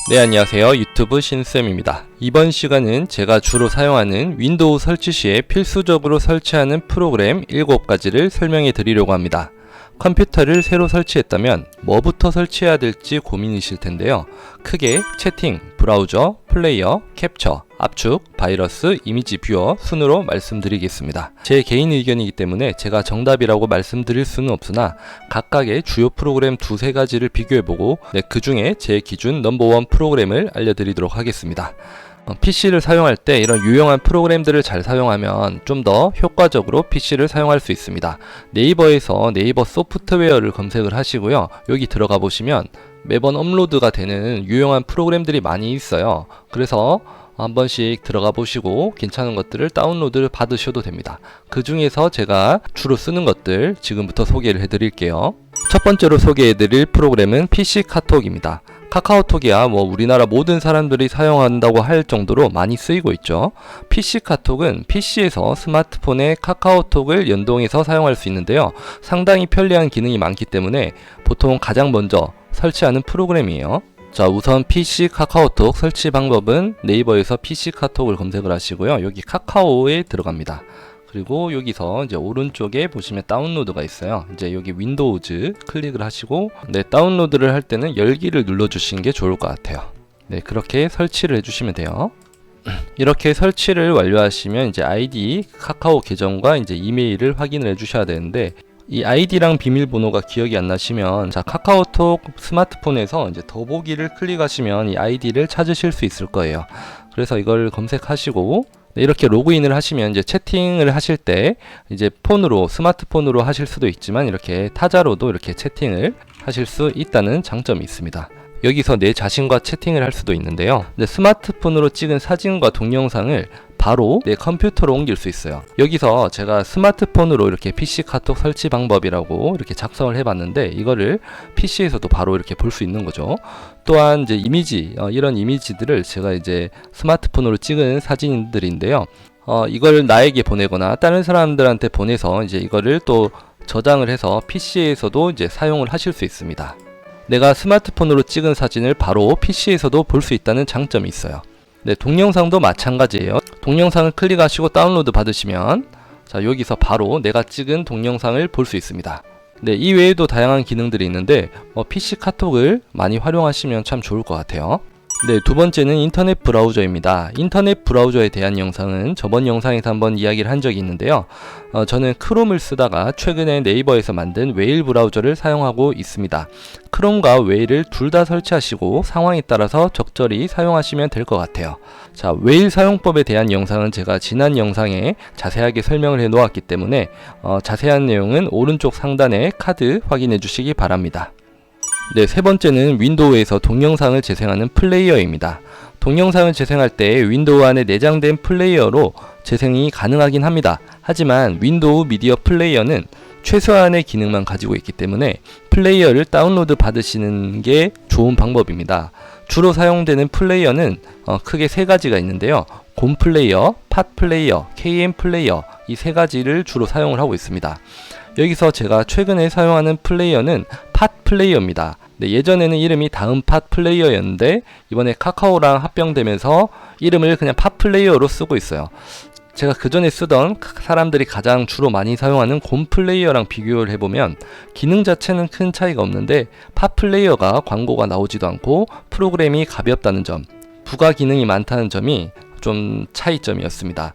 네, 안녕하세요. 유튜브 신쌤입니다. 이번 시간은 제가 주로 사용하는 윈도우 설치 시에 필수적으로 설치하는 프로그램 7가지를 설명해 드리려고 합니다. 컴퓨터를 새로 설치했다면 뭐부터 설치해야 될지 고민이실 텐데요. 크게 채팅, 브라우저, 플레이어, 캡처, 압축, 바이러스, 이미지 뷰어 순으로 말씀드리겠습니다. 제 개인 의견이기 때문에 제가 정답이라고 말씀드릴 수는 없으나 각각의 주요 프로그램 두세 가지를 비교해보고 그 중에 제 기준 넘버원 프로그램을 알려드리도록 하겠습니다. PC를 사용할 때 이런 유용한 프로그램들을 잘 사용하면 좀 더 효과적으로 PC를 사용할 수 있습니다. 네이버에서 네이버 소프트웨어를 검색을 하시고요. 여기 들어가 보시면 매번 업로드가 되는 유용한 프로그램들이 많이 있어요. 그래서 한 번씩 들어가 보시고 괜찮은 것들을 다운로드를 받으셔도 됩니다. 그 중에서 제가 주로 쓰는 것들 지금부터 소개를 해드릴게요. 첫 번째로 소개해드릴 프로그램은 PC 카톡입니다. 카카오톡이야 우리나라 모든 사람들이 사용한다고 할 정도로 많이 쓰이고 있죠. PC 카톡은 PC에서 스마트폰에 카카오톡을 연동해서 사용할 수 있는데요. 상당히 편리한 기능이 많기 때문에 보통 가장 먼저 설치하는 프로그램이에요. 자, 우선 PC 카카오톡 설치 방법은 네이버에서 PC 카톡을 검색을 하시고요. 여기 카카오에 들어갑니다. 그리고 여기서 이제 오른쪽에 보시면 다운로드가 있어요. 이제 여기 윈도우즈 클릭을 하시고 다운로드를 할 때는 열기를 눌러 주시는 게 좋을 것 같아요. 네, 그렇게 설치를 해 주시면 돼요. 이렇게 설치를 완료하시면 이제 아이디 카카오 계정과 이제 이메일을 확인을 해 주셔야 되는데 이 아이디랑 비밀번호가 기억이 안 나시면 카카오톡 스마트폰에서 이제 더보기를 클릭하시면 이 아이디를 찾으실 수 있을 거예요. 그래서 이걸 검색하시고 이렇게 로그인을 하시면 이제 채팅을 하실 때 이제 스마트폰으로 하실 수도 있지만 이렇게 타자로도 이렇게 채팅을 하실 수 있다는 장점이 있습니다. 여기서 내 자신과 채팅을 할 수도 있는데요. 스마트폰으로 찍은 사진과 동영상을 바로 내 컴퓨터로 옮길 수 있어요. 여기서 제가 스마트폰으로 이렇게 PC 카톡 설치 방법이라고 이렇게 작성을 해봤는데 이거를 PC에서도 바로 이렇게 볼 수 있는 거죠. 또한 이제 이미지, 이런 이미지들을 제가 이제 스마트폰으로 찍은 사진들인데요. 이걸 나에게 보내거나 다른 사람들한테 보내서 이제 이거를 또 저장을 해서 PC에서도 이제 사용을 하실 수 있습니다. 내가 스마트폰으로 찍은 사진을 바로 PC에서도 볼 수 있다는 장점이 있어요. 네, 동영상도 마찬가지예요. 동영상을 클릭하시고 다운로드 받으시면 자, 여기서 바로 내가 찍은 동영상을 볼 수 있습니다. 네, 이 외에도 다양한 기능들이 있는데 PC 카톡을 많이 활용하시면 참 좋을 것 같아요. 네, 두 번째는 인터넷 브라우저입니다. 인터넷 브라우저에 대한 영상은 저번 영상에서 한번 이야기를 한 적이 있는데요. 저는 크롬을 쓰다가 최근에 네이버에서 만든 웨일 브라우저를 사용하고 있습니다. 크롬과 웨일을 둘 다 설치하시고 상황에 따라서 적절히 사용하시면 될 것 같아요. 자, 웨일 사용법에 대한 영상은 제가 지난 영상에 자세하게 설명을 해 놓았기 때문에 자세한 내용은 오른쪽 상단에 카드 확인해 주시기 바랍니다. 네, 세 번째는 윈도우에서 동영상을 재생하는 플레이어입니다. 동영상을 재생할 때 윈도우 안에 내장된 플레이어로 재생이 가능하긴 합니다. 하지만 윈도우 미디어 플레이어는 최소한의 기능만 가지고 있기 때문에 플레이어를 다운로드 받으시는 게 좋은 방법입니다. 주로 사용되는 플레이어는 크게 세 가지가 있는데요. 곰 플레이어, 팟 플레이어, KM 플레이어 이 세 가지를 주로 사용을 하고 있습니다. 여기서 제가 최근에 사용하는 플레이어는 팟 플레이어입니다. 네, 예전에는 이름이 다음 팟 플레이어였는데 이번에 카카오랑 합병되면서 이름을 그냥 팟 플레이어로 쓰고 있어요. 제가 그 전에 쓰던 사람들이 가장 주로 많이 사용하는 곰 플레이어랑 비교를 해보면 기능 자체는 큰 차이가 없는데 팟 플레이어가 광고가 나오지도 않고 프로그램이 가볍다는 점, 부가 기능이 많다는 점이 좀 차이점이었습니다.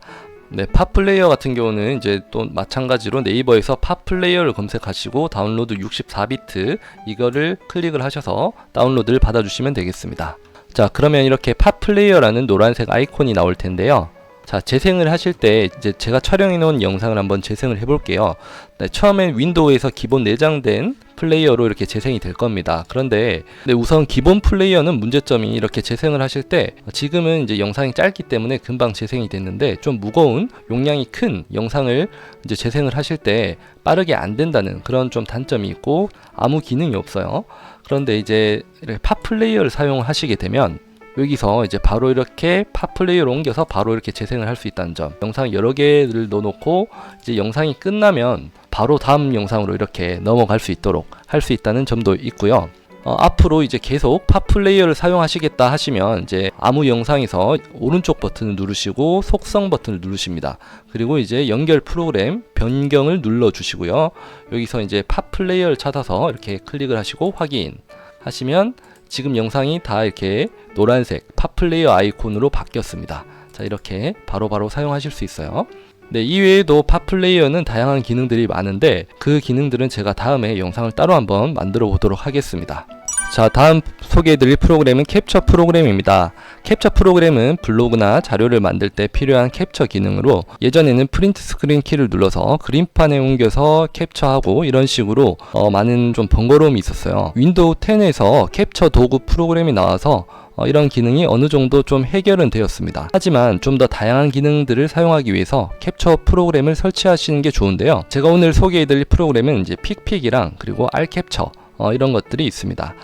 네, 팟플레이어 같은 경우는 이제 또 마찬가지로 네이버에서 팟플레이어를 검색하시고 다운로드 64비트 이거를 클릭을 하셔서 다운로드를 받아주시면 되겠습니다. 자, 그러면 이렇게 팟플레이어라는 노란색 아이콘이 나올 텐데요. 자, 재생을 하실 때 이제 제가 촬영해 놓은 영상을 한번 재생을 해 볼게요. 네, 처음엔 윈도우에서 기본 내장된 플레이어로 이렇게 재생이 될 겁니다. 그런데 우선 기본 플레이어는 문제점이 이렇게 재생을 하실 때 지금은 이제 영상이 짧기 때문에 금방 재생이 됐는데 좀 무거운 용량이 큰 영상을 이제 재생을 하실 때 빠르게 안 된다는 그런 좀 단점이 있고 아무 기능이 없어요. 그런데 이제 이렇게 팟 플레이어를 사용하시게 되면 여기서 이제 바로 이렇게 팟 플레이어로 옮겨서 바로 이렇게 재생을 할 수 있다는 점, 영상 여러 개를 넣어놓고 이제 영상이 끝나면 바로 다음 영상으로 이렇게 넘어갈 수 있도록 할 수 있다는 점도 있고요. 앞으로 이제 계속 팝 플레이어를 사용하시겠다 하시면 이제 아무 영상에서 오른쪽 버튼을 누르시고 속성 버튼을 누르십니다. 그리고 이제 연결 프로그램 변경을 눌러 주시고요. 여기서 이제 팝 플레이어를 찾아서 이렇게 클릭을 하시고 확인 하시면 지금 영상이 다 이렇게 노란색 팝 플레이어 아이콘으로 바뀌었습니다. 자, 이렇게 바로바로 사용하실 수 있어요. 네, 이외에도 팝 플레이어는 다양한 기능들이 많은데 그 기능들은 제가 다음에 영상을 따로 한번 만들어 보도록 하겠습니다. 자, 다음 소개해드릴 프로그램은 캡처 프로그램입니다. 캡처 프로그램은 블로그나 자료를 만들 때 필요한 캡처 기능으로 예전에는 프린트 스크린 키를 눌러서 그림판에 옮겨서 캡처하고 이런 식으로 많은 좀 번거로움이 있었어요. 윈도우 10에서 캡처 도구 프로그램이 나와서 이런 기능이 어느 정도 좀 해결은 되었습니다. 하지만 좀 더 다양한 기능들을 사용하기 위해서 캡처 프로그램을 설치하시는 게 좋은데요. 제가 오늘 소개해드릴 프로그램은 이제 픽픽이랑 그리고 알캡처 이런 것들이 있습니다.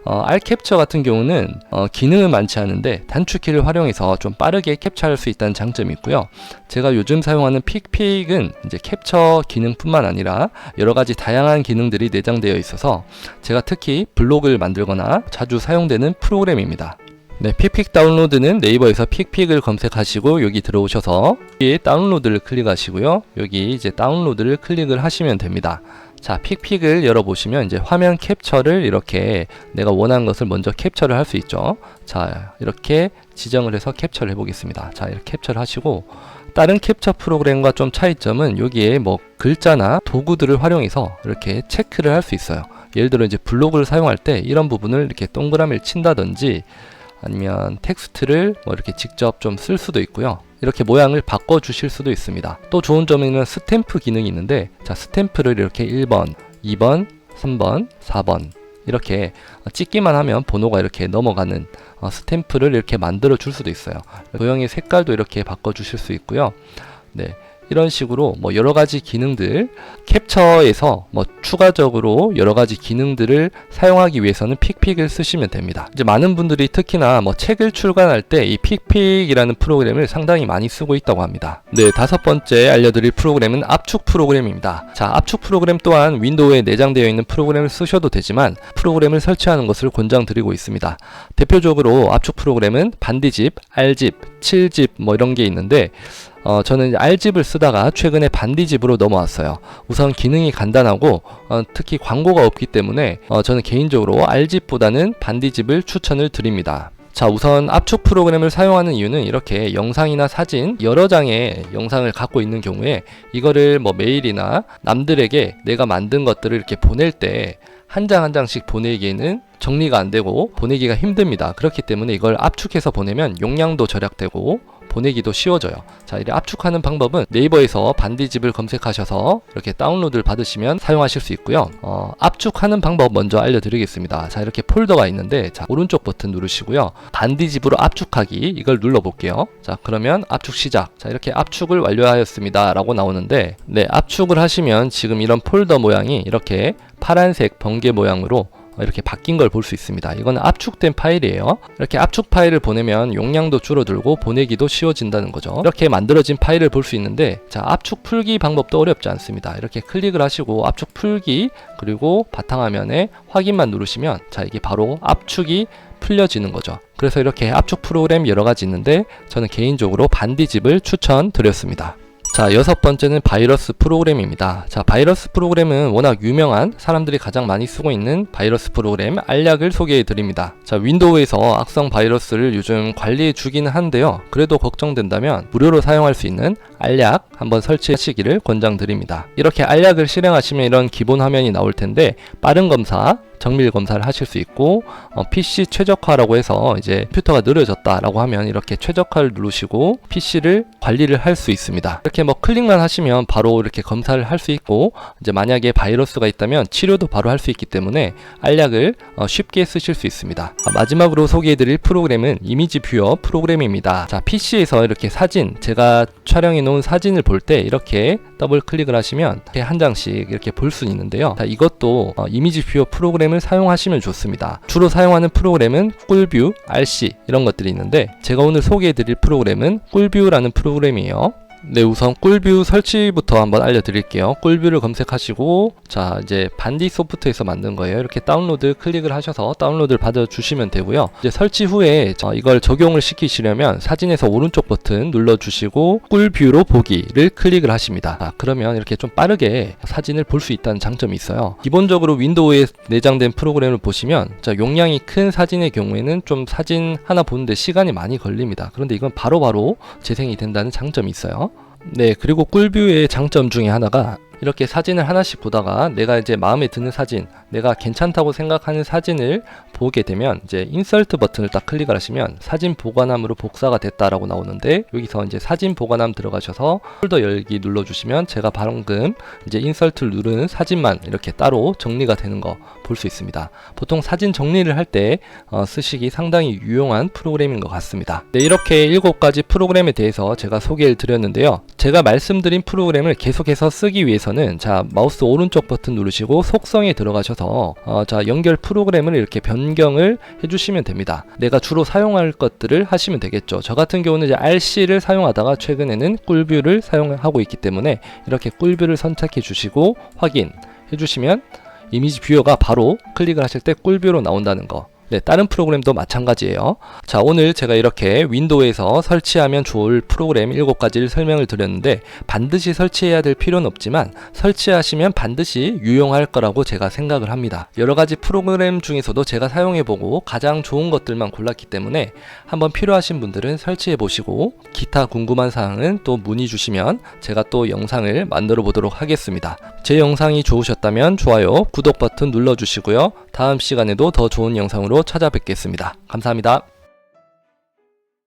알캡처 같은 경우는 기능은 많지 않은데 단축키를 활용해서 좀 빠르게 캡처할 수 있다는 장점이 있고요. 제가 요즘 사용하는 픽픽은 이제 캡처 기능뿐만 아니라 여러 가지 다양한 기능들이 내장되어 있어서 제가 특히 블로그를 만들거나 자주 사용되는 프로그램입니다. 네, 픽픽 다운로드는 네이버에서 픽픽을 검색하시고 여기 들어오셔서 여기 다운로드를 클릭하시고요. 여기 이제 다운로드를 클릭을 하시면 됩니다. 자, 픽픽을 열어보시면 이제 화면 캡처를 이렇게 내가 원하는 것을 먼저 캡처를 할 수 있죠. 자, 이렇게 지정을 해서 캡처를 해보겠습니다. 자, 이렇게 캡처를 하시고 다른 캡처 프로그램과 좀 차이점은 여기에 뭐 글자나 도구들을 활용해서 이렇게 체크를 할 수 있어요. 예를 들어 이제 블로그를 사용할 때 이런 부분을 이렇게 동그라미를 친다든지 아니면 텍스트를 뭐 이렇게 직접 좀 쓸 수도 있고요. 이렇게 모양을 바꿔 주실 수도 있습니다. 또 좋은 점에는 스탬프 기능이 있는데, 자, 스탬프를 이렇게 1번, 2번, 3번, 4번 이렇게 찍기만 하면 번호가 이렇게 넘어가는 스탬프를 이렇게 만들어 줄 수도 있어요. 도형의 색깔도 이렇게 바꿔 주실 수 있고요. 네, 이런 식으로 뭐 여러 가지 기능들, 캡처에서 뭐 추가적으로 여러 가지 기능들을 사용하기 위해서는 픽픽을 쓰시면 됩니다. 이제 많은 분들이 특히나 뭐 책을 출간할 때 이 픽픽이라는 프로그램을 상당히 많이 쓰고 있다고 합니다. 네, 다섯 번째 알려드릴 프로그램은 압축 프로그램입니다. 자, 압축 프로그램 또한 윈도우에 내장되어 있는 프로그램을 쓰셔도 되지만 프로그램을 설치하는 것을 권장드리고 있습니다. 대표적으로 압축 프로그램은 반디집, R집, 7집 뭐 이런 게 있는데 저는 R집을 쓰다가 최근에 반디집으로 넘어왔어요. 우선 기능이 간단하고 특히 광고가 없기 때문에 저는 개인적으로 R집보다는 반디집을 추천을 드립니다. 자, 우선 압축 프로그램을 사용하는 이유는 이렇게 영상이나 사진 여러 장의 영상을 갖고 있는 경우에 이거를 뭐 메일이나 남들에게 내가 만든 것들을 이렇게 보낼 때 한 장 한 장씩 보내기에는 정리가 안 되고 보내기가 힘듭니다. 그렇기 때문에 이걸 압축해서 보내면 용량도 절약되고 보내기도 쉬워져요. 자, 이렇게 압축하는 방법은 네이버에서 반디집을 검색하셔서 이렇게 다운로드를 받으시면 사용하실 수 있고요. 압축하는 방법 먼저 알려드리겠습니다. 자, 이렇게 폴더가 있는데, 자, 오른쪽 버튼 누르시고요. 반디집으로 압축하기 이걸 눌러볼게요. 자, 그러면 압축 시작. 자, 이렇게 압축을 완료하였습니다 라고 나오는데, 네, 압축을 하시면 지금 이런 폴더 모양이 이렇게 파란색 번개 모양으로 이렇게 바뀐 걸 볼 수 있습니다. 이건 압축된 파일이에요. 이렇게 압축 파일을 보내면 용량도 줄어들고 보내기도 쉬워진다는 거죠. 이렇게 만들어진 파일을 볼 수 있는데, 자, 압축 풀기 방법도 어렵지 않습니다. 이렇게 클릭을 하시고 압축 풀기, 그리고 바탕화면에 확인만 누르시면 자, 이게 바로 압축이 풀려지는 거죠. 그래서 이렇게 압축 프로그램 여러 가지 있는데 저는 개인적으로 반디집을 추천드렸습니다. 자, 여섯 번째는 바이러스 프로그램입니다. 자, 바이러스 프로그램은 워낙 유명한 사람들이 가장 많이 쓰고 있는 바이러스 프로그램 알약을 소개해 드립니다. 자, 윈도우에서 악성 바이러스를 요즘 관리해 주기는 한데요. 그래도 걱정된다면 무료로 사용할 수 있는 알약 한번 설치하시기를 권장드립니다. 이렇게 알약을 실행하시면 이런 기본 화면이 나올 텐데 빠른 검사, 정밀 검사를 하실 수 있고 PC 최적화라고 해서 이제 컴퓨터가 느려졌다라고 하면 이렇게 최적화를 누르시고 PC를 관리를 할 수 있습니다. 이렇게 뭐 클릭만 하시면 바로 이렇게 검사를 할 수 있고 이제 만약에 바이러스가 있다면 치료도 바로 할 수 있기 때문에 알약을 쉽게 쓰실 수 있습니다. 마지막으로 소개해드릴 프로그램은 이미지 뷰어 프로그램입니다. 자, PC에서 이렇게 사진, 제가 촬영해 놓은 사진을 볼 때 이렇게 더블 클릭을 하시면 이렇게 한 장씩 이렇게 볼 수 있는데요. 자, 이것도 이미지 뷰어 프로그램을 사용하시면 좋습니다. 주로 사용하는 프로그램은 꿀뷰, RC 이런 것들이 있는데 제가 오늘 소개해드릴 프로그램은 꿀뷰라는 프로그램이에요. 네, 우선 꿀뷰 설치부터 한번 알려드릴게요. 꿀뷰를 검색하시고, 자, 이제 반디 소프트에서 만든 거예요. 이렇게 다운로드 클릭을 하셔서 다운로드를 받아주시면 되고요. 이제 설치 후에 이걸 적용을 시키시려면 사진에서 오른쪽 버튼 눌러주시고, 꿀뷰로 보기를 클릭을 하십니다. 자, 그러면 이렇게 좀 빠르게 사진을 볼 수 있다는 장점이 있어요. 기본적으로 윈도우에 내장된 프로그램을 보시면, 자, 용량이 큰 사진의 경우에는 좀 사진 하나 보는데 시간이 많이 걸립니다. 그런데 이건 바로바로 재생이 된다는 장점이 있어요. 네, 그리고 꿀뷰의 장점 중에 하나가 이렇게 사진을 하나씩 보다가 내가 이제 마음에 드는 사진, 내가 괜찮다고 생각하는 사진을 보게 되면 이제 인설트 버튼을 딱 클릭을 하시면 사진 보관함으로 복사가 됐다라고 나오는데, 여기서 이제 사진 보관함 들어가셔서 폴더 열기 눌러주시면 제가 방금 이제 인설트를 누르는 사진만 이렇게 따로 정리가 되는 거 볼 수 있습니다. 보통 사진 정리를 할 때 쓰시기 상당히 유용한 프로그램인 것 같습니다. 네, 이렇게 7가지 프로그램에 대해서 제가 소개를 드렸는데요. 제가 말씀드린 프로그램을 계속해서 쓰기 위해서는, 자, 마우스 오른쪽 버튼 누르시고 속성에 들어가셔서 자, 연결 프로그램을 이렇게 변경을 해주시면 됩니다. 내가 주로 사용할 것들을 하시면 되겠죠. 저 같은 경우는 이제 RC를 사용하다가 최근에는 꿀뷰를 사용하고 있기 때문에 이렇게 꿀뷰를 선택해 주시고 확인해 주시면 이미지 뷰어가 바로 클릭을 하실 때 꿀뷰로 나온다는 거. 네, 다른 프로그램도 마찬가지예요. 자, 오늘 제가 이렇게 윈도우에서 설치하면 좋을 프로그램 7가지를 설명을 드렸는데, 반드시 설치해야 될 필요는 없지만 설치하시면 반드시 유용할 거라고 제가 생각을 합니다. 여러가지 프로그램 중에서도 제가 사용해보고 가장 좋은 것들만 골랐기 때문에 한번 필요하신 분들은 설치해보시고, 기타 궁금한 사항은 또 문의 주시면 제가 또 영상을 만들어 보도록 하겠습니다. 제 영상이 좋으셨다면 좋아요, 구독 버튼 눌러주시고요. 다음 시간에도 더 좋은 영상으로 찾아뵙겠습니다. 감사합니다.